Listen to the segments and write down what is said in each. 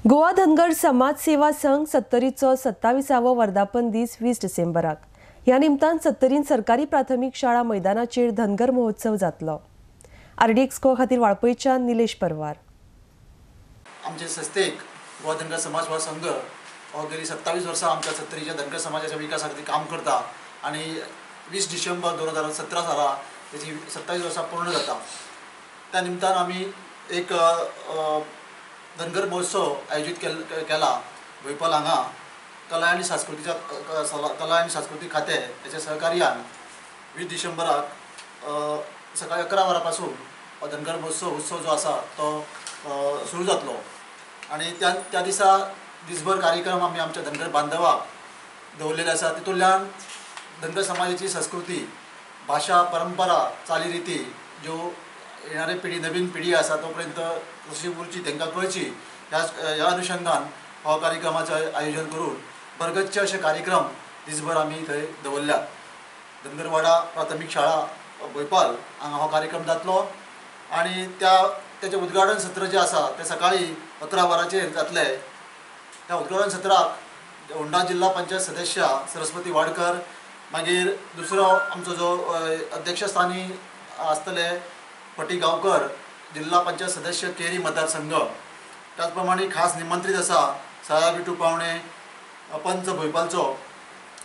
गोवा धनगर समाज सेवा संघ सत्तरीचो 27वा वर्धापन दीस 20 डिसेंबराक. ह्या निमतान सत्तरीन सरकारी प्राथमिक शाळा मैदानाचेर धनगर महोत्सव जातलो. आरडीएक्स को खातीर वाळपयच्यान निलेश परवार. आमचे संस्थेक गोवा धनगर समाज सेवा संघ हो गेली 27 वर्सां आमच्या सत्तरीच्या धनगर समाजाच्या विकासा खातीर काम करता आणि 20 डिसेंबर 2017 साला त्याची 27 वर्सां पूर्ण जाता. त्या निमतान आमी एक धनगर महोत्सव आयोजित केला भोयपाल हांगा कला आणि सांस्कृतिक खाते याच्या सहकार्यान 20 डिसेंबराक सकाळी 11 वरांपासून धनगर उत्सव जो आसा तो सुरू जातलो आणि त्या दिसा दिसभर कार्यक्रम आमी आमच्या धनगर बांधवाक दवरलेले आसा. तितूंतल्यान धनगर समाजाची संस्कृती, भाषा, परंपरा, चालीरिती ज्यो येणारी पिढी, नवीन पिढी आसा तो पर्यंत कशी उरची तांकां कळची ह्या अनुषंगान हो कार्यक्रमाचें आयोजन करून बरगतचे अशे कार्यक्रम दिसभर आमी थंय दवरल्यात. धनगरवाडा प्राथमीक शाळा भोयपाल हांगा हो कार्यक्रम जातलो आणि त्याचे उद्घाटन सत्र जे आसा ते सकाळी 11 वरांचेर जातले. ह्या उद्घाटन सत्राक होंडा जिल्हा पंचायत सदस्य सरस्वती वाडकर, मागीर दुसरो आमचो जो अध्यक्षस्थानी आसतले पटी गांवकर, जिल्हा पंचायत सदस्य केरी मतदारसंघ, त्याच प्रमाणे खास निमंत्रित आसा साया बिटू पावणे, पंच भोयपालचो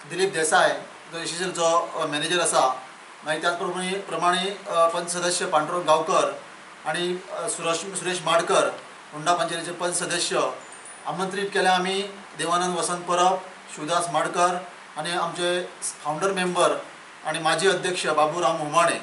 दिलीप देसाय जो एसीसीएलचो मॅनेजर आसा, मागीर त्याच प्रमाणे पंच सदस्य पांडुरंग गांवकर आणि सुरेश माडकर होंडा पंचायतीचे पंच सदस्य. आमंत्रीत केले आमी देवानंद वसंत परब, शिवदास माडकर आणि आमचे फाउंडर मेंबर आणि माजी अध्यक्ष बाबूराम हुमाणे.